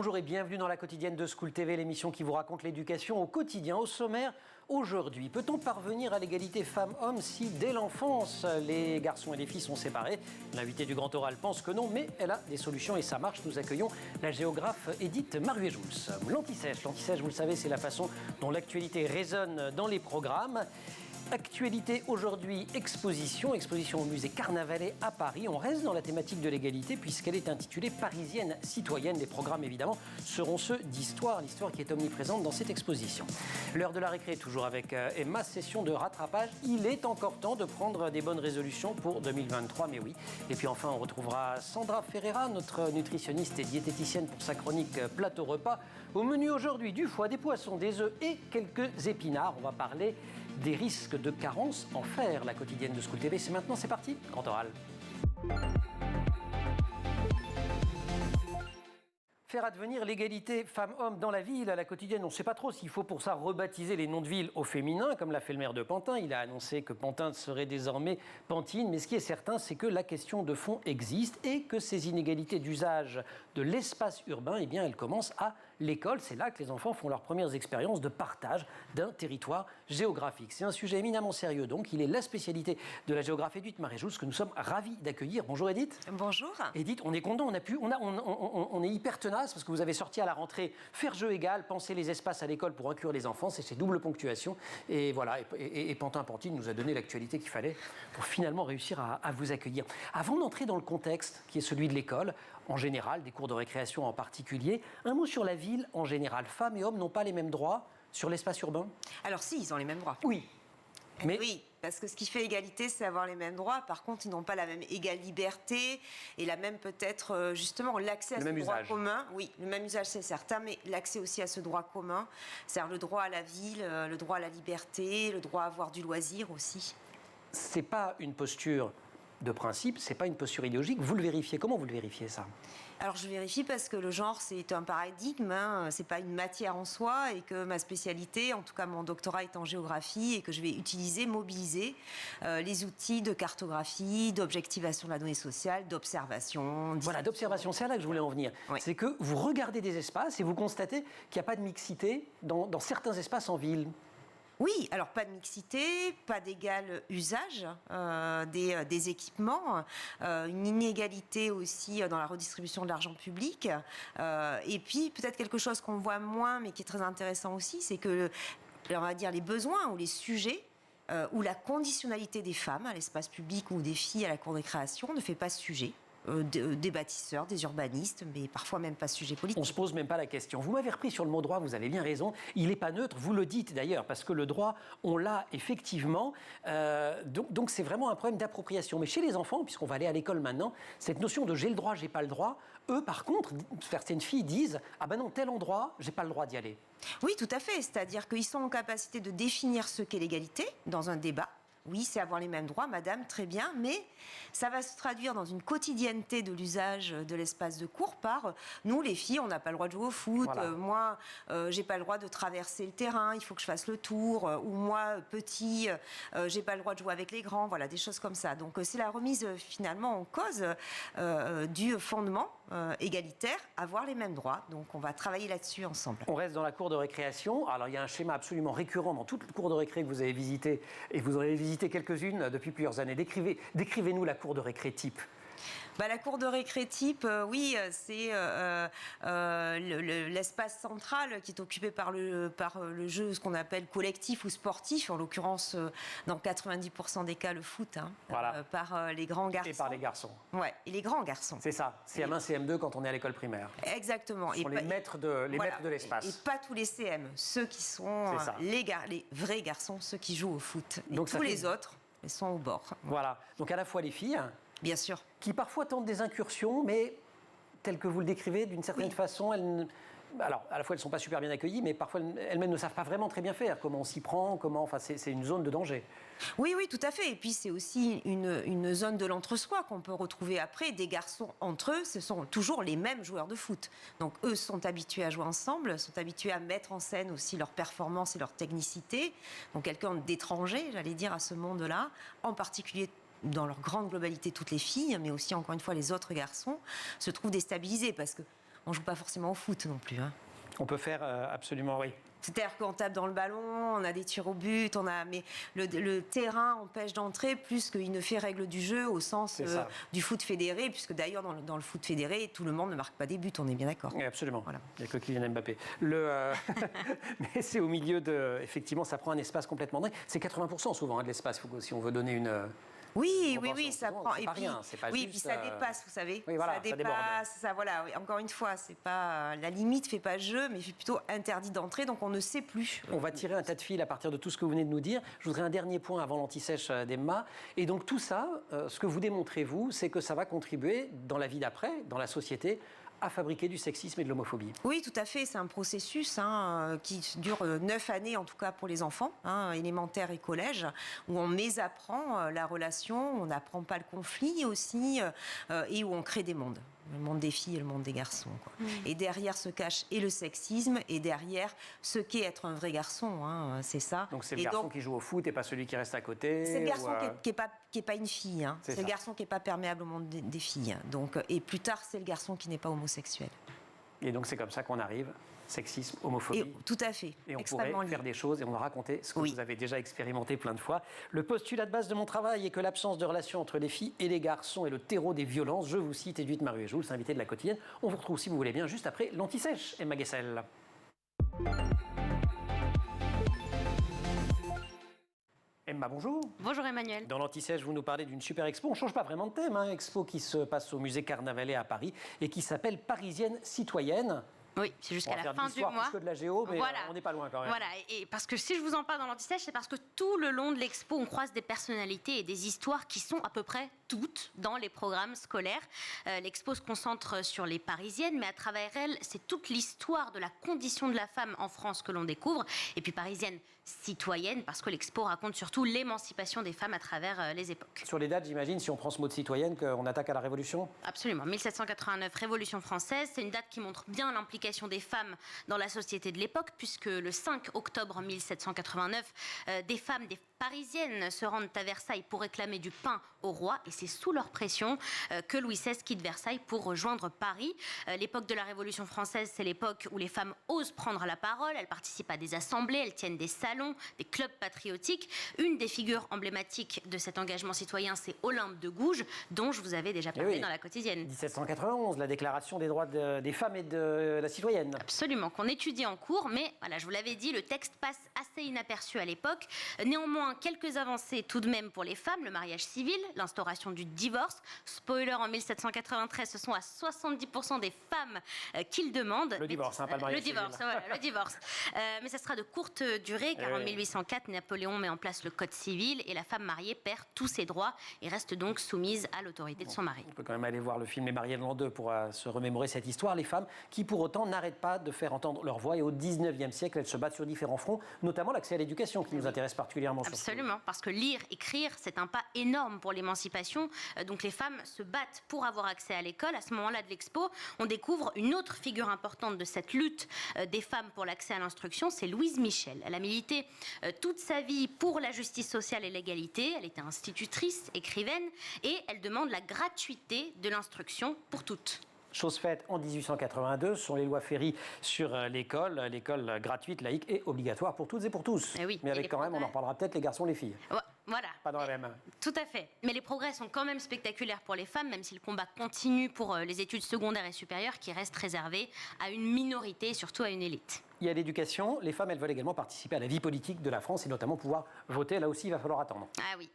Bonjour et bienvenue dans la quotidienne de School TV, l'émission qui vous raconte l'éducation au quotidien. Au sommaire, aujourd'hui, peut-on parvenir à l'égalité femmes-hommes si dès l'enfance, les garçons et les filles sont séparés? L'invité du Grand Oral pense que non, mais elle a des solutions et ça marche. Nous accueillons la géographe Edith Maruet-Jousse. L'anti-sèche, vous le savez, c'est la façon dont l'actualité résonne dans les programmes. Actualité aujourd'hui, exposition au musée Carnavalet à Paris. On reste dans la thématique de l'égalité puisqu'elle est intitulée Parisienne citoyenne. Les programmes évidemment seront ceux d'histoire, l'histoire qui est omniprésente dans cette exposition. L'heure de la récré, toujours avec Emma, session de rattrapage. Il est encore temps de prendre des bonnes résolutions pour 2023, mais oui. Et puis enfin, on retrouvera Sandra Ferreira, notre nutritionniste et diététicienne pour sa chronique Plateau Repas. Au menu aujourd'hui, du foie, des poissons, des œufs et quelques épinards. On va parler des risques de carence en fer. La quotidienne de School TV, c'est maintenant, c'est parti, Grand Oral. Faire advenir l'égalité femmes-hommes dans la ville, à la quotidienne, on ne sait pas trop s'il faut pour ça rebaptiser les noms de villes au féminin, comme l'a fait le maire de Pantin. Il a annoncé que Pantin serait désormais Pantine. Mais ce qui est certain, c'est que la question de fond existe et que ces inégalités d'usage de l'espace urbain, eh bien, elles commencent à l'école. C'est là que les enfants font leurs premières expériences de partage d'un territoire géographique. C'est un sujet éminemment sérieux, donc. Il est la spécialité de la géographe Edith Maruet-Jousse que nous sommes ravis d'accueillir. Bonjour Edith. Bonjour. Edith, on est content, on est hyper tenace parce que vous avez sorti à la rentrée faire jeu égal, penser les espaces à l'école pour inclure les enfants, c'est double ponctuation. Et voilà, et Pantin-Pantine nous a donné l'actualité qu'il fallait pour finalement réussir à vous accueillir. Avant d'entrer dans le contexte qui est celui de l'école, en général, des cours de récréation en particulier, un mot sur la ville en général. Femmes et hommes n'ont pas les mêmes droits sur l'espace urbain? Alors si, ils ont les mêmes droits. Oui. Mais... Oui, parce que ce qui fait égalité, c'est avoir les mêmes droits. Par contre, ils n'ont pas la même égale liberté et la même peut-être justement l'accès à ce droit commun. Oui, le même usage, c'est certain, mais l'accès aussi à ce droit commun, c'est-à-dire le droit à la ville, le droit à la liberté, le droit à avoir du loisir aussi. C'est pas une posture de principe, c'est pas une posture idéologique. Vous le vérifiez. Comment vous le vérifiez, ça? Alors je vérifie parce que le genre c'est un paradigme, hein, c'est pas une matière en soi et que ma spécialité, en tout cas mon doctorat est en géographie et que je vais utiliser, mobiliser les outils de cartographie, d'objectivation de la donnée sociale, d'observation. Voilà, d'observation, c'est là que je voulais en venir. Oui. C'est que vous regardez des espaces et vous constatez qu'il n'y a pas de mixité dans certains espaces en ville. Oui, alors pas de mixité, pas d'égal usage des équipements, une inégalité aussi dans la redistribution de l'argent public. Et puis peut-être quelque chose qu'on voit moins, mais qui est très intéressant aussi, c'est que on va dire les besoins ou les sujets ou la conditionnalité des femmes à l'espace public ou des filles à la cour de récréation ne fait pas sujet. Des bâtisseurs, des urbanistes, mais parfois même pas sujet politique. On ne se pose même pas la question. Vous m'avez repris sur le mot droit, vous avez bien raison. Il n'est pas neutre, vous le dites d'ailleurs, parce que le droit, on l'a effectivement. Donc c'est vraiment un problème d'appropriation. Mais chez les enfants, puisqu'on va aller à l'école maintenant, cette notion de j'ai le droit, j'ai pas le droit, eux par contre, certaines filles disent ah ben non, tel endroit, j'ai pas le droit d'y aller. Oui, tout à fait. C'est-à-dire qu'ils sont en capacité de définir ce qu'est l'égalité dans un débat. Oui, c'est avoir les mêmes droits, madame, très bien, mais ça va se traduire dans une quotidienneté de l'usage de l'espace de cours par nous, les filles, on n'a pas le droit de jouer au foot, voilà. Moi, j'ai pas le droit de traverser le terrain, il faut que je fasse le tour, ou moi, petit, j'ai pas le droit de jouer avec les grands, voilà, des choses comme ça. Donc, c'est la remise finalement en cause du fondement égalitaire, avoir les mêmes droits. Donc, on va travailler là-dessus ensemble. On reste dans la cour de récréation. Alors, il y a un schéma absolument récurrent dans toute cour de récré que vous avez visité, et vous en avez visité quelques-unes depuis plusieurs années. Décrivez-nous la cour de récré type. La cour de récré type, oui, c'est l'espace central qui est occupé par le jeu, ce qu'on appelle collectif ou sportif, en l'occurrence, dans 90% des cas, le foot, hein, voilà. Par les grands garçons. Et par les garçons. Ouais, et les grands garçons. C'est ça, CM1, CM2 quand on est à l'école primaire. Exactement. Ce sont les maîtres de l'espace. Et pas tous les CM, ceux qui sont les vrais garçons, ceux qui jouent au foot. Et donc, tous les autres, ils sont au bord. Voilà, donc à la fois les filles... Bien sûr. Qui parfois tentent des incursions, mais telles que vous le décrivez, d'une certaine façon, alors à la fois elles ne sont pas super bien accueillies, mais parfois elles-mêmes ne savent pas vraiment très bien faire, comment on s'y prend, enfin c'est une zone de danger. Oui, tout à fait. Et puis c'est aussi une zone de l'entre-soi qu'on peut retrouver après. Des garçons entre eux, ce sont toujours les mêmes joueurs de foot. Donc eux sont habitués à jouer ensemble, sont habitués à mettre en scène aussi leur performance et leur technicité. Donc quelqu'un d'étranger, j'allais dire, à ce monde-là, en particulier dans leur grande globalité toutes les filles, mais aussi encore une fois les autres garçons, se trouvent déstabilisés parce que on joue pas forcément au foot non plus. Hein. On peut faire absolument, oui. C'est-à-dire qu'on tape dans le ballon, on a des tirs au but, mais le terrain empêche d'entrer plus qu'il ne fait règle du jeu au sens du foot fédéré, puisque d'ailleurs dans le foot fédéré, tout le monde ne marque pas des buts, on est bien d'accord. Oui, absolument. Voilà. Il n'y a que Kylian Mbappé. Mais c'est au milieu de... Effectivement, ça prend un espace complètement dingue. C'est 80% souvent de l'espace, si on veut donner une... Oui, ça prend. C'est pas rien, c'est pas juste, puis ça dépasse, vous savez. Oui, voilà, ça dépasse, voilà. Oui, encore une fois, c'est pas la limite fait pas jeu, mais fait plutôt interdit d'entrée, donc on ne sait plus. On va tirer un tas de fils à partir de tout ce que vous venez de nous dire. Je voudrais un dernier point avant l'anti-sèche d'Emma. Et donc tout ça, ce que vous démontrez vous, c'est que ça va contribuer dans la vie d'après, dans la société, à fabriquer du sexisme et de l'homophobie. Oui, tout à fait. C'est un processus qui dure 9 années, en tout cas pour les enfants, élémentaire et collège, où on mésapprend la relation, on n'apprend pas le conflit aussi, et où on crée des mondes. Le monde des filles et le monde des garçons. Quoi. Et derrière se cache et le sexisme, et derrière ce qu'est être un vrai garçon, c'est ça. Donc c'est le garçon qui joue au foot et pas celui qui reste à côté. C'est le garçon qui n'est pas une fille. C'est le garçon qui n'est pas perméable au monde des filles. Donc, et plus tard, c'est le garçon qui n'est pas homosexuel. Et donc c'est comme ça qu'on arrive. Sexisme, homophobie. Tout à fait. Et on pourrait faire des choses et on va raconter ce que vous avez déjà expérimenté plein de fois. Le postulat de base de mon travail est que l'absence de relation entre les filles et les garçons est le terreau des violences. Je vous cite Éduite Maruet-Jouls, invité de la quotidienne. On vous retrouve, si vous voulez bien, juste après l'anti-sèche. Emma Guessel. Emma, bonjour. Bonjour Emmanuel. Dans l'anti-sèche, vous nous parlez d'une super expo. On ne change pas vraiment de thème. Expo qui se passe au musée Carnavalet à Paris et qui s'appelle Parisienne citoyenne. Oui, c'est jusqu'à la fin du mois. Plus que de la géo, mais on n'est pas loin quand même. Voilà, et parce que si je vous en parle dans l'anti-sèche, c'est parce que tout le long de l'expo, on croise des personnalités et des histoires qui sont à peu près toutes dans les programmes scolaires. L'expo se concentre sur les Parisiennes, mais à travers elles, c'est toute l'histoire de la condition de la femme en France que l'on découvre. Et puis Parisienne citoyenne, parce que l'expo raconte surtout l'émancipation des femmes à travers les époques. Sur les dates, j'imagine, si on prend ce mot de citoyenne, qu'on attaque à la Révolution ? Absolument. 1789, Révolution française, c'est une date qui montre bien l'implication des femmes dans la société de l'époque, puisque le 5 octobre 1789, des femmes, des Parisiennes se rendent à Versailles pour réclamer du pain au roi, et c'est sous leur pression que Louis XVI quitte Versailles pour rejoindre Paris. L'époque de la Révolution française, c'est l'époque où les femmes osent prendre la parole, elles participent à des assemblées, elles tiennent des salons, des clubs patriotiques. Une des figures emblématiques de cet engagement citoyen, c'est Olympe de Gouges, dont je vous avais déjà parlé dans la quotidienne. 1791, la déclaration des droits des femmes et de la citoyenne. Absolument, qu'on étudie en cours, mais voilà, je vous l'avais dit, le texte passe assez inaperçu à l'époque. Néanmoins, quelques avancées tout de même pour les femmes, le mariage civil, l'instauration du divorce. Spoiler, en 1793, ce sont à 70% des femmes qui le demandent. Le divorce, pas le mariage civil. Voilà, le divorce. Mais ça sera de courte durée, car en 1804, Napoléon met en place le Code civil et la femme mariée perd tous ses droits et reste donc soumise à l'autorité de son mari. On peut quand même aller voir le film Les mariés de l'an 2 pour se remémorer cette histoire. Les femmes qui, pour autant, n'arrêtent pas de faire entendre leur voix, et au 19e siècle, elles se battent sur différents fronts, notamment l'accès à l'éducation qui nous intéresse particulièrement. Absolument, parce que lire, écrire, c'est un pas énorme pour l'émancipation. Donc les femmes se battent pour avoir accès à l'école. À ce moment-là de l'expo, on découvre une autre figure importante de cette lutte des femmes pour l'accès à l'instruction, c'est Louise Michel. Elle a milité toute sa vie pour la justice sociale et l'égalité. Elle était institutrice, écrivaine, et elle demande la gratuité de l'instruction pour toutes. Chose faite en 1882, ce sont les lois Ferry sur l'école gratuite, laïque et obligatoire pour toutes et pour tous. Mais avec quand même, on en reparlera peut-être, les garçons, les filles. Voilà. Pas dans la même. Tout à fait. Mais les progrès sont quand même spectaculaires pour les femmes, même si le combat continue pour les études secondaires et supérieures, qui restent réservées à une minorité et surtout à une élite. Il y a l'éducation. Les femmes, elles veulent également participer à la vie politique de la France et notamment pouvoir voter. Là aussi, il va falloir attendre. Ah oui.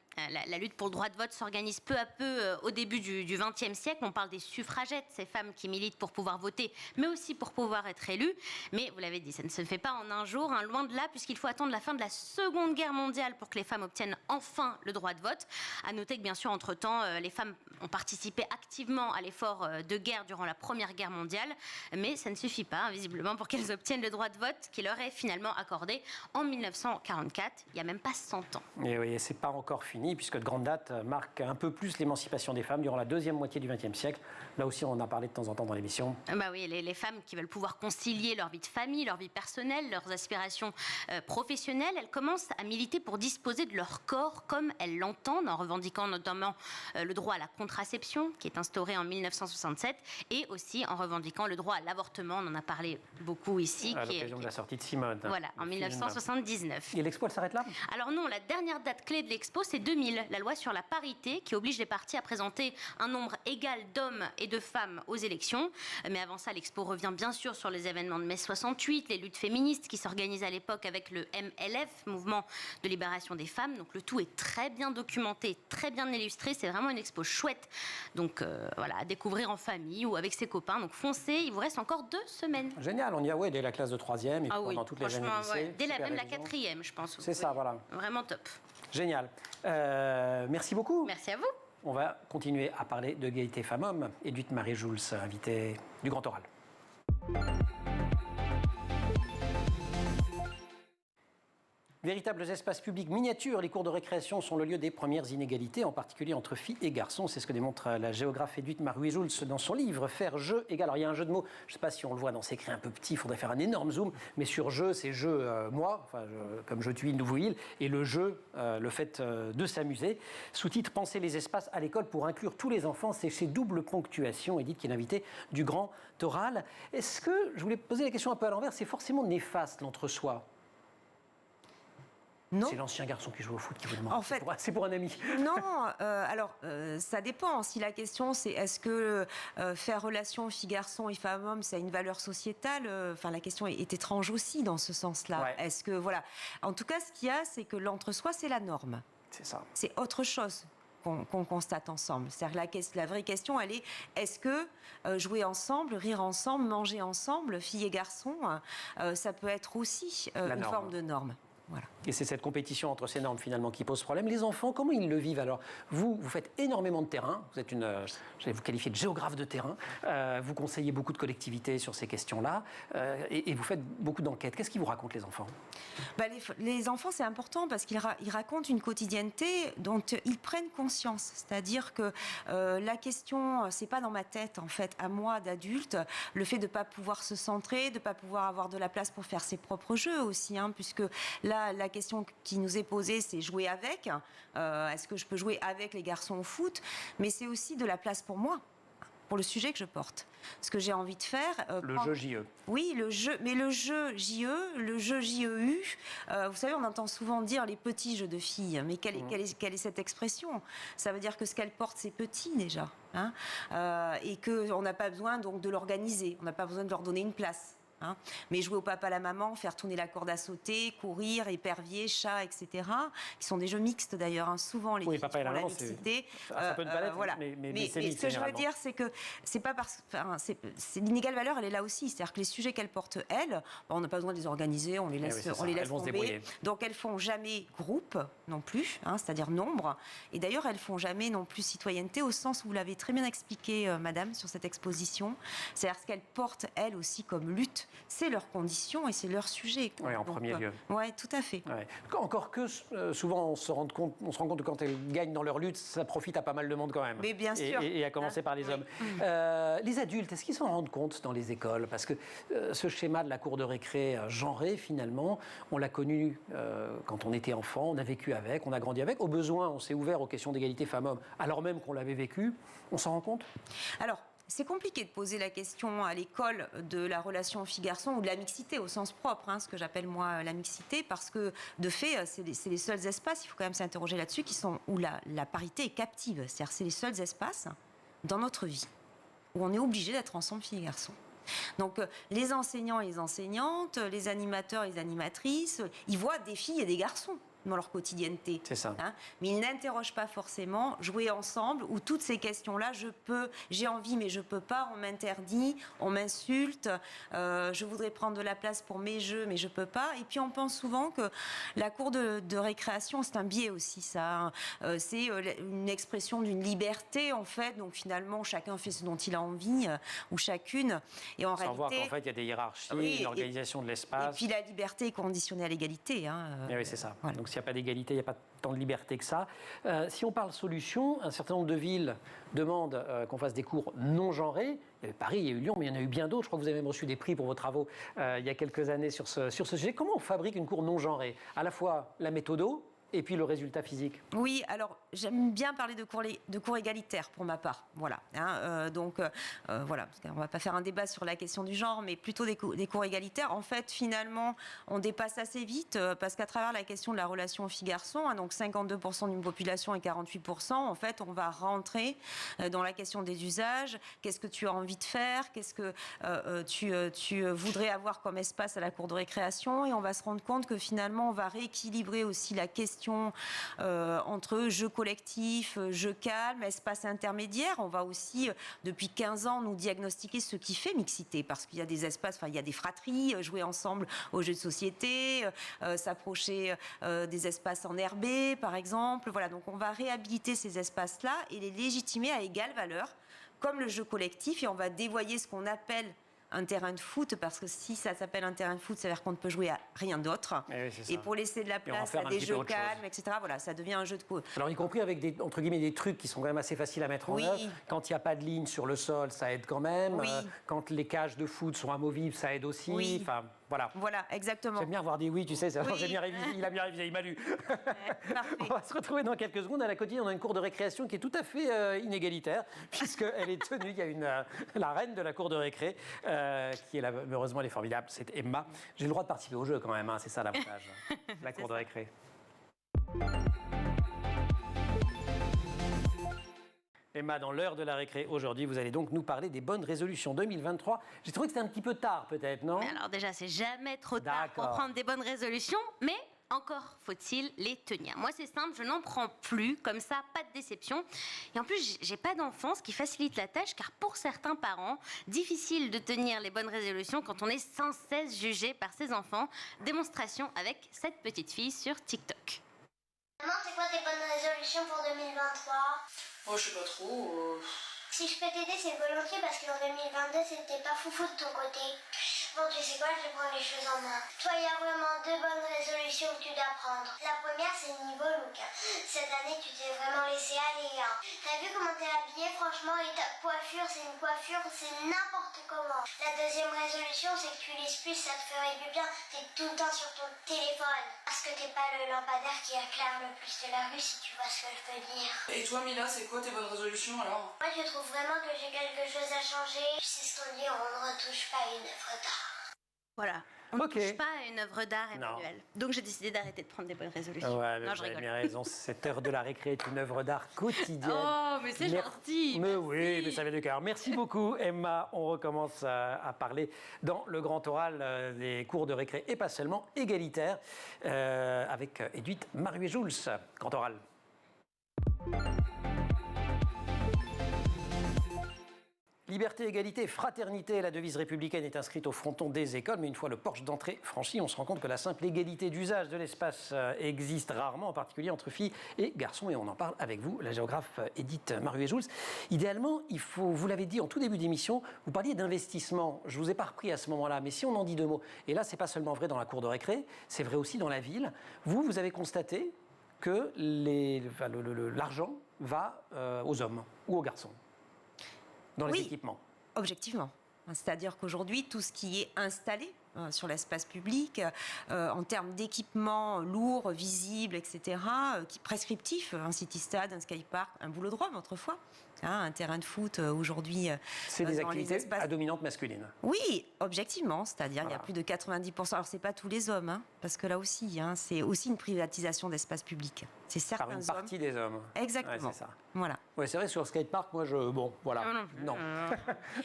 La lutte pour le droit de vote s'organise peu à peu au début du XXe siècle. On parle des suffragettes, ces femmes qui militent pour pouvoir voter, mais aussi pour pouvoir être élues. Mais vous l'avez dit, ça ne se fait pas en un jour, loin de là, puisqu'il faut attendre la fin de la Seconde Guerre mondiale pour que les femmes obtiennent enfin le droit de vote. À noter que, bien sûr, entre-temps, les femmes ont participé activement à l'effort de guerre durant la Première Guerre mondiale, mais ça ne suffit pas, visiblement, pour qu'elles obtiennent le droit de de vote qui leur est finalement accordé en 1944, il n'y a même pas 100 ans. Et oui, c'est pas encore fini, puisque de grandes dates marquent un peu plus l'émancipation des femmes durant la deuxième moitié du XXe siècle. Là aussi, on en a parlé de temps en temps dans l'émission. Bah oui, les femmes qui veulent pouvoir concilier leur vie de famille, leur vie personnelle, leurs aspirations professionnelles, elles commencent à militer pour disposer de leur corps comme elles l'entendent, en revendiquant notamment le droit à la contraception, qui est instauré en 1967, et aussi en revendiquant le droit à l'avortement. On en a parlé beaucoup ici. À l'occasion de la sortie de Simone. Voilà, en 1979. Et l'expo, elle s'arrête là? Alors non, la dernière date clé de l'expo, c'est 2000, la loi sur la parité, qui oblige les partis à présenter un nombre égal d'hommes et de femmes aux élections. Mais avant ça, l'expo revient bien sûr sur les événements de mai 68, les luttes féministes qui s'organisent à l'époque avec le MLF, Mouvement de libération des femmes. Donc le tout est très bien documenté, très bien illustré. C'est vraiment une expo chouette. Donc voilà, à découvrir en famille ou avec ses copains. Donc foncez, il vous reste encore 2 semaines. Génial, on y a dès la classe de 3e et pendant toutes les années lycée. Ouais, dès même la 4e, je pense. C'est ça, voilà. Vraiment top. Génial. Merci beaucoup. Merci à vous. On va continuer à parler de l'égalité femmes-hommes. Édith Marie-Jules, invitée du Grand Oral. Véritables espaces publics miniatures, les cours de récréation sont le lieu des premières inégalités, en particulier entre filles et garçons. C'est ce que démontre la géographe Édith Marie-Jules dans son livre « Faire jeu égal ». Alors il y a un jeu de mots, je ne sais pas si on le voit dans ces écrits un peu petits, il faudrait faire un énorme zoom, mais sur jeu, c'est jeu moi, enfin, comme je tue une nouveau île, et le jeu, le fait de s'amuser. Sous-titre « Penser les espaces à l'école pour inclure tous les enfants », c'est chez Double Ponctuation, Édith qui est l'invitée du Grand Oral. Est-ce que, je voulais poser la question un peu à l'envers, c'est forcément néfaste l'entre-soi? Non. C'est l'ancien garçon qui joue au foot qui vous demande. En fait, c'est pour un ami. Non, ça dépend. Si la question c'est est-ce que faire relation filles-garçons et femmes-hommes, c'est une valeur sociétale, la question est étrange aussi dans ce sens-là. Ouais. Est-ce que voilà. En tout cas, ce qu'il y a, c'est que l'entre-soi, c'est la norme. C'est ça. C'est autre chose qu'on constate ensemble. C'est-à-dire la vraie question, elle est est-ce que jouer ensemble, rire ensemble, manger ensemble, filles et garçons, ça peut être aussi une forme de norme. Voilà. Et c'est cette compétition entre ces normes finalement qui pose problème. Les enfants, comment ils le vivent alors? Vous faites énormément de terrain, vous êtes je vais vous qualifier de géographe de terrain, vous conseillez beaucoup de collectivités sur ces questions-là, et vous faites beaucoup d'enquêtes. Qu'est-ce qu'ils vous racontent les enfants? Les enfants, c'est important parce qu'ils racontent une quotidienneté dont ils prennent conscience. C'est-à-dire que la question, c'est pas dans ma tête en fait, à moi d'adulte, le fait de ne pas pouvoir se centrer, de ne pas pouvoir avoir de la place pour faire ses propres jeux aussi, puisque là, la question qui nous est posée, c'est jouer avec. Est-ce que je peux jouer avec les garçons au foot? Mais c'est aussi de la place pour moi, pour le sujet que je porte. Ce que j'ai envie de faire... le jeu JE. Oui, le jeu, mais le jeu JE, le jeu JEU, vous savez, on entend souvent dire les petits jeux de filles, mais quelle est cette expression? Ça veut dire que ce qu'elles portent, c'est petit déjà, et qu'on n'a pas besoin donc de l'organiser, on n'a pas besoin de leur donner une place. Mais jouer au papa, à la maman, faire tourner la corde à sauter, courir, épervier, chat, etc. Qui sont des jeux mixtes d'ailleurs. Souvent les filles papa et la maman, mixité. Ça peut ne pas l'être, voilà. mais c'est mixte, ce que je veux dire, c'est que c'est pas parce, c'est l'inégale valeur, elle est là aussi. C'est-à-dire que les sujets qu'elles portent elles, on n'a pas besoin de les organiser, on les laisse, tomber. Donc elles font jamais groupe non plus, c'est-à-dire nombre. Et d'ailleurs, elles font jamais non plus citoyenneté au sens où vous l'avez très bien expliqué, Madame, sur cette exposition. C'est-à-dire ce qu'elles portent elles aussi comme lutte. C'est leurs conditions et c'est leur sujet. Oui, en premier lieu. Oui, tout à fait. Ouais. Encore que souvent on se rend compte que quand elles gagnent dans leur lutte, ça profite à pas mal de monde quand même. Mais bien sûr. Et à commencer par les hommes. Les adultes, est-ce qu'ils s'en rendent compte dans les écoles? Parce que ce schéma de la cour de récré genrée, finalement, on l'a connu quand on était enfant, on a vécu avec, on a grandi avec. Au besoin, on s'est ouvert aux questions d'égalité femmes-hommes, alors même qu'on l'avait vécu. On s'en rend compte? Alors, c'est compliqué de poser la question à l'école de la relation fille-garçon ou de la mixité au sens propre, ce que j'appelle moi la mixité, parce que de fait, c'est les seuls espaces, il faut quand même s'interroger là-dessus, où la parité est captive. C'est-à-dire c'est les seuls espaces dans notre vie où on est obligé d'être ensemble filles et garçons. Donc les enseignants et les enseignantes, les animateurs et les animatrices, ils voient des filles et des garçons. dans leur quotidienneté. C'est ça. Hein, mais ils n'interrogent pas forcément jouer ensemble ou toutes ces questions-là, j'ai envie mais je peux pas, on m'interdit, on m'insulte, je voudrais prendre de la place pour mes jeux mais je peux pas. Et puis on pense souvent que la cour de récréation, c'est un biais aussi, ça. C'est une expression d'une liberté en fait, donc finalement chacun fait ce dont il a envie ou chacune. Et en Sans voir réalité, qu'en fait il y a des hiérarchies, oui, une organisation de l'espace. Et puis la liberté est conditionnée à l'égalité. Hein, Et oui, c'est ça. voilà. Donc s'il n'y a pas d'égalité, il n'y a pas tant de liberté que ça. Si on parle solution, un certain nombre de villes demandent qu'on fasse des cours non genrés. Il y a eu Paris, il y a eu Lyon, mais il y en a eu bien d'autres. Je crois que vous avez même reçu des prix pour vos travaux il y a quelques années sur ce sujet. Comment on fabrique une cour non genrée? À la fois la méthodo et puis le résultat physique. Oui, alors j'aime bien parler de cours égalitaires pour ma part. Voilà. Hein, voilà, parce qu'on va pas faire un débat sur la question du genre, mais plutôt des cours égalitaires. En fait, finalement, on dépasse assez vite parce qu'à travers la question de la relation fille-garçon, hein, donc 52% d'une population et 48%, en fait, on va rentrer dans la question des usages. Qu'est-ce que tu as envie de faire? Qu'est-ce que tu voudrais avoir comme espace à la cour de récréation? Et on va se rendre compte que finalement, on va rééquilibrer aussi la question entre jeu collectif, jeu calme, espace intermédiaire. On va aussi, depuis 15 ans, nous diagnostiquer ce qui fait mixité, parce qu'il y a des espaces, enfin, il y a des fratries, jouer ensemble aux jeux de société, s'approcher des espaces enherbés, par exemple. Voilà, donc on va réhabiliter ces espaces-là et les légitimer à égale valeur, comme le jeu collectif, et on va dévoyer ce qu'on appelle un terrain de foot, parce que si ça s'appelle un terrain de foot, ça veut dire qu'on ne peut jouer à rien d'autre. Et pour laisser de la place à des jeux calmes, etc., voilà, ça devient un jeu de coup. Alors, y compris avec des, entre guillemets, des trucs qui sont quand même assez faciles à mettre en œuvre. Quand il n'y a pas de ligne sur le sol, ça aide quand même. Quand les cages de foot sont amovibles, ça aide aussi. Enfin, voilà. Voilà, exactement. J'aime bien avoir dit oui, tu sais, j'ai bien révisé, il a bien révisé, il m'a lu. On va se retrouver dans quelques secondes à la quotidienne. On a une cour de récréation qui est tout à fait inégalitaire, puisqu'elle est tenue. Il y a la reine de la cour de récré, qui est là, heureusement, elle est formidable, c'est Emma. J'ai le droit de participer au jeu quand même, hein, c'est ça l'avantage, la cour de récré. Emma, dans l'heure de la récré, aujourd'hui, vous allez donc nous parler des bonnes résolutions 2023. J'ai trouvé que c'était un petit peu tard, peut-être, non? Mais alors déjà, c'est jamais trop tard pour prendre des bonnes résolutions, mais encore faut-il les tenir. Moi, c'est simple, je n'en prends plus, comme ça, pas de déception. Et en plus, j'ai pas d'enfant, ce qui facilite la tâche, car pour certains parents, difficile de tenir les bonnes résolutions quand on est sans cesse jugé par ses enfants. Démonstration avec cette petite fille sur TikTok. Maman, c'est quoi tes bonnes résolutions pour 2023? Oh, je sais pas trop. Si je peux t'aider, c'est volontiers parce qu'en 2022, c'était pas foufou de ton côté. Bon, tu sais quoi, je vais prendre les choses en main. Toi, il y a vraiment 2 bonnes résolutions que tu dois prendre. La première, c'est le niveau look. Cette année, tu t'es vraiment laissé aller. Hein. T'as vu comment t'es habillée, franchement, et ta coiffure, c'est n'importe comment. La deuxième résolution, c'est que tu lises plus, ça te ferait du bien. T'es tout le temps sur ton téléphone. Parce que t'es pas le lampadaire qui éclaire le plus de la rue, si tu vois ce que je veux dire. Et toi, Mila, c'est quoi tes bonnes résolutions alors? Moi, je trouve vraiment que j'ai quelque chose à changer. Tu sais ce qu'on dit, on ne retouche pas une œuvre d'art. Voilà. On ne touche pas à une œuvre d'art, Emmanuel. Donc j'ai décidé d'arrêter de prendre des bonnes résolutions. Ouais, non, je rigole. Vous avez raison, cette heure de la récré est une œuvre d'art quotidienne. Oh, mais c'est gentil. Mais oui, mais ça vient du cœur. Merci beaucoup, Emma. On recommence à parler dans le grand oral des cours de récré, et pas seulement, égalitaire, avec Edith Maruet-Jules. Grand oral. Liberté, égalité, fraternité, la devise républicaine est inscrite au fronton des écoles, mais une fois le porche d'entrée franchi, on se rend compte que la simple égalité d'usage de l'espace existe rarement, en particulier entre filles et garçons, et on en parle avec vous, la géographe Edith Maruet-Jules. Idéalement, il faut, vous l'avez dit en tout début d'émission, vous parliez d'investissement. Je ne vous ai pas repris à ce moment-là, mais si on en dit 2 mots, et là, c'est pas seulement vrai dans la cour de récré, c'est vrai aussi dans la ville. Vous avez constaté que l'argent va aux hommes ou aux garçons dans les équipements. Objectivement. C'est-à-dire qu'aujourd'hui, tout ce qui est installé sur l'espace public, en termes d'équipements lourds, visibles, etc., prescriptifs, un city-stade, un skypark, un boulodrome autrefois, Un terrain de foot aujourd'hui. C'est des activités à dominante masculine. Oui, objectivement, c'est-à-dire il y a Voilà. plus de 90%. Alors c'est pas tous les hommes, parce que là aussi, c'est aussi une privatisation d'espace public. C'est certains Par une hommes. partie des hommes. Exactement. Ouais, c'est ça. Voilà. Ouais, c'est vrai, sur le skatepark, moi, voilà. Non.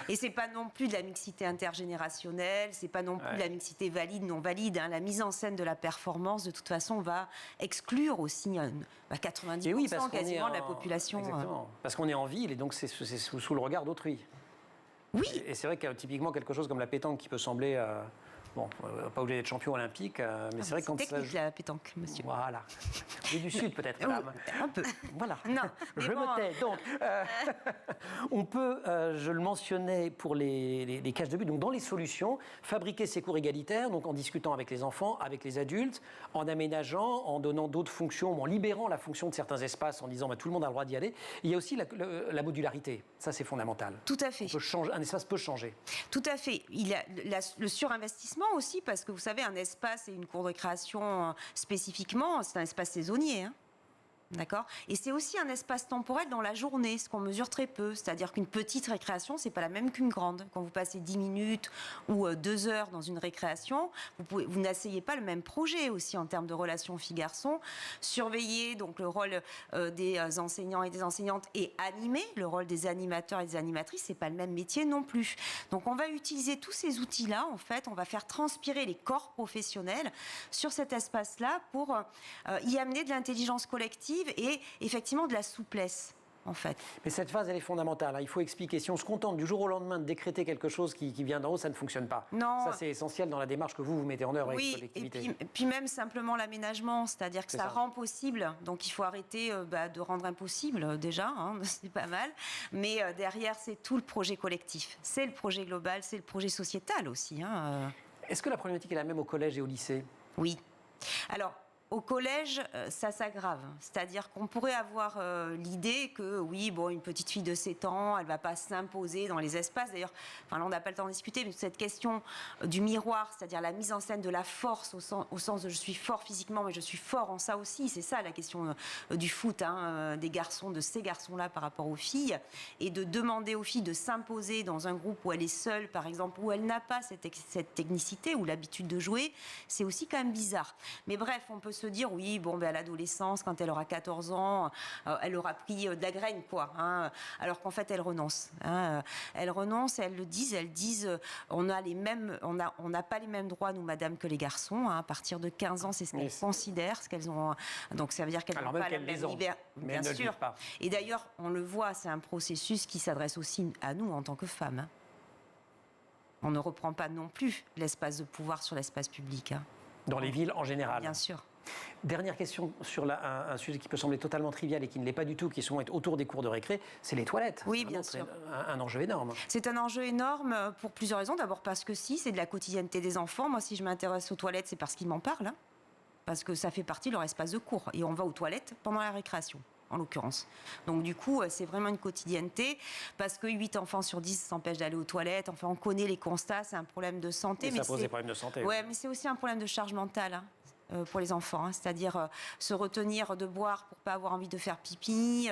Et c'est pas non plus de la mixité intergénérationnelle, c'est pas non plus de la mixité valide, non valide. La mise en scène de la performance, de toute façon, va exclure aussi 90% Et oui, parce qu'on quasiment est de la population. Exactement. Parce qu'on est en ville et donc c'est sous le regard d'autrui. Oui. Et c'est vrai que typiquement quelque chose comme la pétanque qui peut sembler... pas obligé d'être champion olympique, mais c'est vrai que quand technique, ça... la pétanque, monsieur. Voilà. Et du Sud peut-être, madame. Un peu. Voilà. Non, mais Je bon, me tais. Donc, on peut, je le mentionnais pour les cages de but, donc dans les solutions, fabriquer ces cours égalitaires, donc en discutant avec les enfants, avec les adultes, en aménageant, en donnant d'autres fonctions, en libérant la fonction de certains espaces, en disant tout le monde a le droit d'y aller. Il y a aussi la modularité. Ça, c'est fondamental. Tout à fait. Un espace peut changer. Tout à fait. Il y a le surinvestissement aussi, parce que vous savez, un espace et une cour de récréation spécifiquement, c'est un espace saisonnier. D'accord ? Et c'est aussi un espace temporel dans la journée, ce qu'on mesure très peu. C'est-à-dire qu'une petite récréation, c'est pas la même qu'une grande. Quand vous passez 10 minutes ou 2 heures dans une récréation, vous n'asseyez pas le même projet aussi en termes de relations filles-garçons. Surveiller donc le rôle des enseignants et des enseignantes et animer le rôle des animateurs et des animatrices, c'est pas le même métier non plus. Donc on va utiliser tous ces outils-là, en fait, on va faire transpirer les corps professionnels sur cet espace-là pour y amener de l'intelligence collective et effectivement de la souplesse, en fait. Mais cette phase, elle est fondamentale. Il faut expliquer. Si on se contente du jour au lendemain de décréter quelque chose qui vient d'en haut, ça ne fonctionne pas. Non. Ça, c'est essentiel dans la démarche que vous mettez en œuvre avec la collectivité. Et puis même simplement l'aménagement, c'est-à-dire que ça rend possible. Donc il faut arrêter de rendre impossible déjà, c'est pas mal. Mais derrière, c'est tout le projet collectif. C'est le projet global, c'est le projet sociétal aussi. Est-ce que la problématique est la même au collège et au lycée ? Oui. Alors, au collège, ça s'aggrave. C'est-à-dire qu'on pourrait avoir l'idée que, oui, une petite fille de 7 ans, elle ne va pas s'imposer dans les espaces. D'ailleurs, là, on n'a pas le temps de discuter, mais cette question du miroir, c'est-à-dire la mise en scène de la force au sens de je suis fort physiquement, mais je suis fort en ça aussi. C'est ça la question du foot, des garçons, de ces garçons-là par rapport aux filles. Et de demander aux filles de s'imposer dans un groupe où elle est seule, par exemple, où elle n'a pas cette technicité ou l'habitude de jouer, c'est aussi quand même bizarre. Mais bref, on peut se dire, oui, à l'adolescence, quand elle aura 14 ans, elle aura pris de la graine, alors qu'en fait, elle renonce. Elle renonce, elles le disent, on n'a pas les mêmes droits, nous, madame, que les garçons. À partir de 15 ans, c'est ce qu'elles considèrent, ce qu'elles ont. Donc, ça veut dire qu'elles n'ont pas la même liberté. Bien sûr. Et d'ailleurs, on le voit, c'est un processus qui s'adresse aussi à nous en tant que femmes. On ne reprend pas non plus l'espace de pouvoir sur l'espace public. Dans les villes en général. Bien sûr. Dernière question sur un sujet qui peut sembler totalement trivial et qui ne l'est pas du tout, qui souvent est autour des cours de récré, c'est les toilettes. Oui, bien sûr. C'est un enjeu énorme. C'est un enjeu énorme pour plusieurs raisons. D'abord parce que c'est de la quotidienneté des enfants. Moi, si je m'intéresse aux toilettes, c'est parce qu'ils m'en parlent. Parce que ça fait partie de leur espace de cours. Et on va aux toilettes pendant la récréation, en l'occurrence. Donc du coup, c'est vraiment une quotidienneté, parce que 8 enfants sur 10 s'empêchent d'aller aux toilettes. Enfin, on connaît les constats, c'est un problème de santé. Et ça pose des problèmes de santé. Ouais, mais c'est aussi un problème de charge mentale. Pour les enfants, c'est-à-dire se retenir de boire pour pas avoir envie de faire pipi,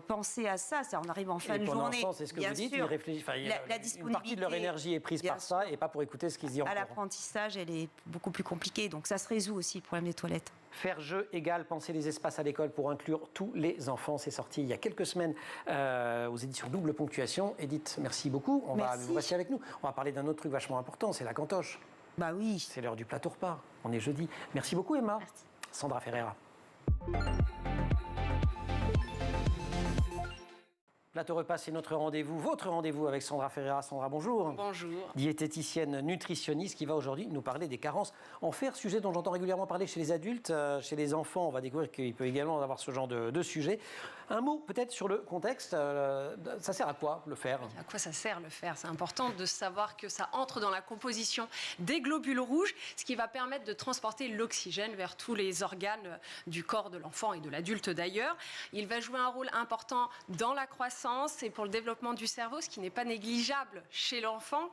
penser à ça, on arrive en fin de journée. C'est ce que bien vous dites, sûr, ils réfléchissent, la une partie de leur énergie est prise par ça et pas pour écouter ce qu'ils se disent en cours. L'apprentissage, elle est beaucoup plus compliquée, donc ça se résout aussi le problème des toilettes. Faire jeu égale penser les espaces à l'école pour inclure tous les enfants. C'est sorti il y a quelques semaines aux éditions Double Ponctuation. Edith, merci beaucoup. Vous restez avec nous. On va parler d'un autre truc vachement important, c'est la cantoche. Bah oui. C'est l'heure du plateau repas. On est jeudi. Merci beaucoup, Emma. Merci. Sandra Ferreira. Plateau repas, c'est notre rendez-vous, votre rendez-vous avec Sandra Ferreira. Sandra, bonjour. Bonjour. Diététicienne nutritionniste qui va aujourd'hui nous parler des carences en fer, sujet dont j'entends régulièrement parler chez les adultes, chez les enfants. On va découvrir qu'il peut également avoir ce genre de sujet. Un mot peut-être sur le contexte. Ça sert à quoi le fer ? À quoi ça sert le fer ? C'est important de savoir que ça entre dans la composition des globules rouges, ce qui va permettre de transporter l'oxygène vers tous les organes du corps de l'enfant et de l'adulte d'ailleurs. Il va jouer un rôle important dans la croissance croissance et pour le développement du cerveau, ce qui n'est pas négligeable chez l'enfant,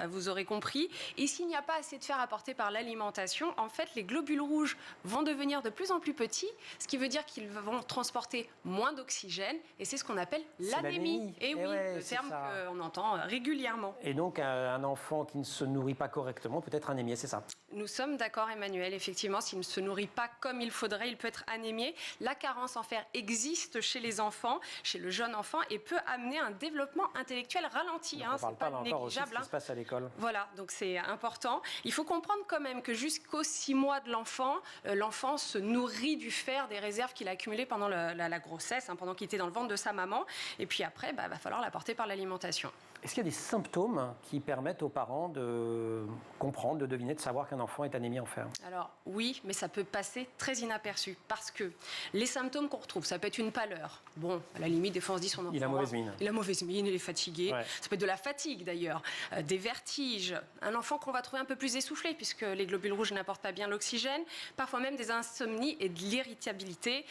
vous aurez compris. Et s'il n'y a pas assez de fer apporté par l'alimentation, en fait, les globules rouges vont devenir de plus en plus petits, ce qui veut dire qu'ils vont transporter moins d'oxygène, et c'est ce qu'on appelle l'anémie. Et oui, ouais, le terme qu'on entend régulièrement. Et donc, un enfant qui ne se nourrit pas correctement peut être anémié, c'est ça? Nous sommes d'accord, Emmanuel. Effectivement, s'il ne se nourrit pas comme il faudrait, il peut être anémié. La carence en fer existe chez les enfants, chez le jeune enfant, et peut amener un développement intellectuel ralenti. On ne parle pas encore aussi de ce qui se passe à l'école. Voilà, donc c'est important. Il faut comprendre quand même que jusqu'aux 6 mois de l'enfant, l'enfant se nourrit du fer, des réserves qu'il a accumulées pendant la grossesse, pendant qu'il était dans le ventre de sa maman. Et puis après, va falloir l'apporter par l'alimentation. Est-ce qu'il y a des symptômes qui permettent aux parents de comprendre, de deviner, de savoir qu'un enfant est anémie en fer? Alors oui, mais ça peut passer très inaperçu parce que les symptômes qu'on retrouve, ça peut être une pâleur. Bon, à la limite, des fois on se dit son enfant. Il a mauvaise mine. Il a mauvaise mine, il est fatigué. Ouais. Ça peut être de la fatigue d'ailleurs, des vertiges. Un enfant qu'on va trouver un peu plus essoufflé puisque les globules rouges n'apportent pas bien l'oxygène. Parfois même des insomnies et de l'irritabilité.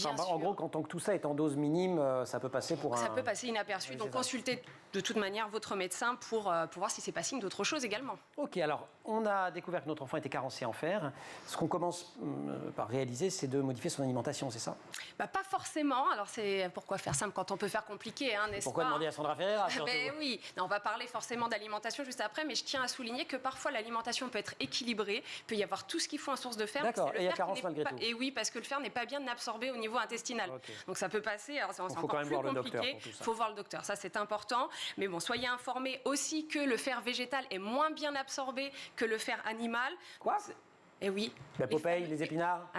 En gros, quand tout ça est en dose minime, ça peut passer pour Ça peut passer inaperçu. Oui, donc consultez de toute manière votre médecin pour voir si c'est pas signe d'autre chose également. Ok, alors on a découvert que notre enfant était carencé en fer. Ce qu'on commence par réaliser, c'est de modifier son alimentation, c'est ça? Pas forcément. Alors c'est pourquoi faire simple quand on peut faire compliqué, n'est-ce pas? Pourquoi demander à Sandra Ferreira surtout? Oui, non, on va parler forcément d'alimentation juste après, mais je tiens à souligner que parfois l'alimentation peut être équilibrée, il peut y avoir tout ce qu'il faut en source de fer. D'accord, et il y a carence malgré tout. Et oui, parce que le fer n'est pas bien absorbé au niveau intestinal. Okay. Donc ça peut passer, alors c'est encore quand même plus voir compliqué. Il faut voir le docteur, ça c'est important. Mais bon, soyez informés aussi que le fer végétal est moins bien absorbé que le fer animal. Quoi? Et oui. La Popeye, les épinards?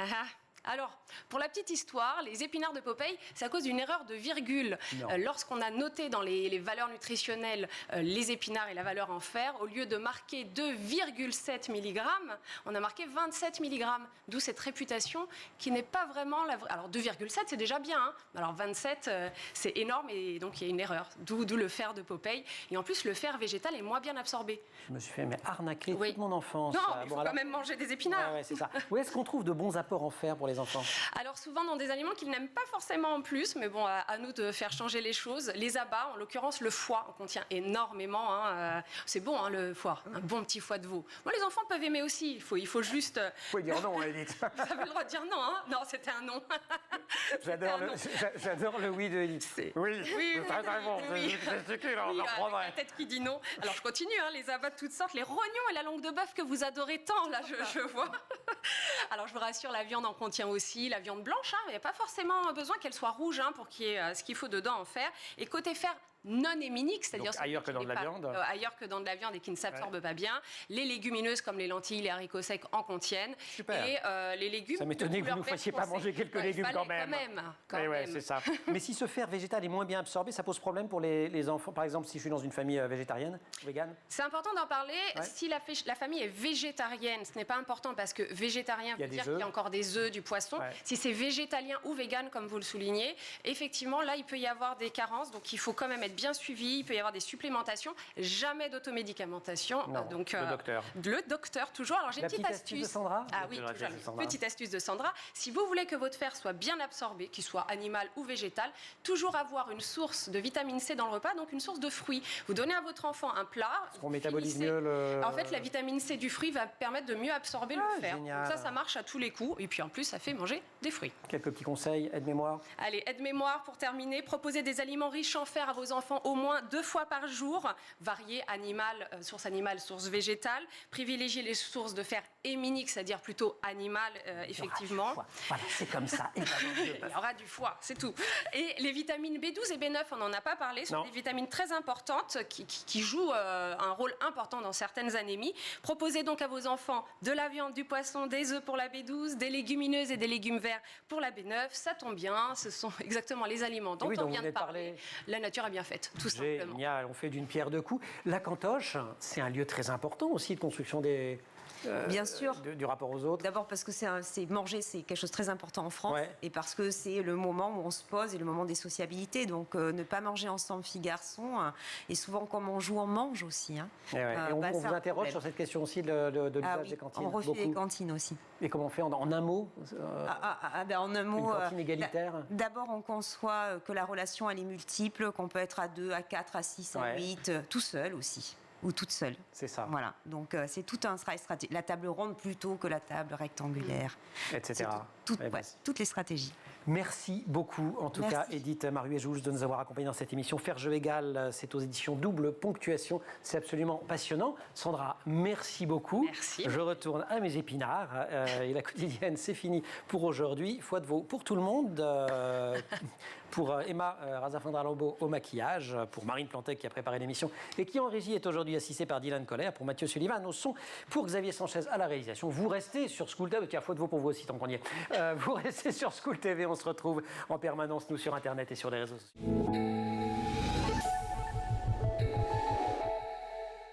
Alors, pour la petite histoire, les épinards de Popeye, c'est à cause d'une erreur de virgule. Lorsqu'on a noté dans les valeurs nutritionnelles les épinards et la valeur en fer, au lieu de marquer 2,7 mg, on a marqué 27 mg. D'où cette réputation qui n'est pas vraiment la vraie. Alors 2,7 c'est déjà bien, alors 27 c'est énorme et donc il y a une erreur. D'où le fer de Popeye. Et en plus le fer végétal est moins bien absorbé. Je me suis fait arnaquer toute mon enfance. Non, il faut quand même manger des épinards. Ouais, c'est ça. Où est-ce qu'on trouve de bons apports en fer pour les enfants? Alors souvent dans des aliments qu'ils n'aiment pas forcément en plus, mais bon, à nous de faire changer les choses. Les abats, en l'occurrence le foie, on contient énormément. C'est bon le foie, un bon petit foie de veau. Moi les enfants peuvent aimer aussi, il faut juste... Vous pouvez dire non, Edith. Vous avez le droit de dire non, Non, c'était un non. J'adore le oui de Edith. Oui, très bon. Oui, la tête qui dit non. Alors je continue, les abats de toutes sortes, les rognons et la langue de bœuf que vous adorez tant, là je vois. Alors je vous rassure, la viande en contient aussi, la viande blanche, il n'y a pas forcément besoin qu'elle soit rouge pour qu'il y ait ce qu'il faut dedans en fer. Et côté fer non héminique, c'est-à-dire ailleurs que dans de la viande. Ailleurs que dans de la viande et qui ne s'absorbe pas bien. Les légumineuses comme les lentilles, les haricots secs en contiennent. Super. Et les légumes. Ça m'étonnait que vous ne nous fassiez pas manger quelques légumes quand même. Quand même. C'est ça. Mais si ce fer végétal est moins bien absorbé, ça pose problème pour les enfants. Par exemple, si je suis dans une famille végétarienne, végane. C'est important d'en parler. Si la famille est végétarienne, ce n'est pas important parce que végétarien veut dire qu'il y a encore des œufs, du poisson. Si c'est végétalien ou végane, comme vous le soulignez, effectivement, là, il peut y avoir des carences. Donc, il faut quand même être bien suivi. Il peut y avoir des supplémentations. Jamais d'automédicamentation. Donc, le docteur. Le docteur, toujours. Alors, j'ai une petite astuce. De Sandra. Ah oui, toujours. Petite astuce de Sandra. Si vous voulez que votre fer soit bien absorbé, qu'il soit animal ou végétal, toujours avoir une source de vitamine C dans le repas, donc une source de fruits. Vous donnez à votre enfant un plat. On métabolise mieux le... En fait, la vitamine C du fruit va permettre de mieux absorber le fer. Donc ça marche à tous les coups. Et puis en plus, ça fait manger des fruits. Quelques petits conseils, aide-mémoire. Allez, aide-mémoire pour terminer. Proposez des aliments riches en fer à vos enfants au moins 2 fois par jour. Variez source animale, source végétale. Privilégiez les sources de fer héminiques, c'est-à-dire plutôt animales, effectivement. Voilà, c'est comme ça. Il y aura du foie, c'est tout. Et les vitamines B12 et B9, on n'en a pas parlé, sont des vitamines très importantes qui jouent un rôle important dans certaines anémies. Proposez donc à vos enfants de la viande, du poisson, des œufs pour la B12, des légumineuses et des légumes verts pour la B9. Ça tombe bien, ce sont exactement les aliments dont on vient de parler. La nature a bien faite, tout simplement. Génial, on fait d'une pierre deux coups. La cantoche, c'est un lieu très important aussi de construction des Bien sûr. Du rapport aux autres. D'abord parce que manger, c'est quelque chose de très important en France, Ouais. et parce que c'est le moment où on se pose et le moment des sociabilités. Donc ne pas manger ensemble filles-garçons, et souvent comme on joue, on mange aussi. Hein. Et on c'est vous un interroge problème. sur cette question aussi de l'usage des cantines. On refait beaucoup. les cantines aussi. Et comment on fait en un mot En un mot, une cantine égalitaire. D'abord, on conçoit que la relation elle est multiple, qu'on peut être à 2, à 4, à 6, à 8, tout seul aussi. Ou toute seule. C'est ça. Voilà. Donc c'est tout un travail stratégique. La table ronde plutôt que la table rectangulaire. Etc. Toutes les stratégies. Merci beaucoup, en tout Merci. cas, Edith Maruet-Jouge, de nous avoir accompagnés dans cette émission. Faire jeu égal, c'est aux éditions Double Ponctuation. C'est absolument passionnant. Sandra, merci beaucoup. Merci. Je retourne à mes épinards. Et la quotidienne, c'est fini pour aujourd'hui. Foi de veau pour tout le monde. Pour Emma Razafandra-Lambeau au maquillage. Pour Marine Plantet qui a préparé l'émission et qui en régie est aujourd'hui assistée par Dylan Colère. Pour Mathieu Sullivan au son. Pour Xavier Sanchez à la réalisation. Vous restez sur School TV. Tiens, foi de veau pour vous aussi, tant qu'on y est. Vous restez sur School TV. On se retrouve en permanence, nous, sur Internet et sur les réseaux sociaux.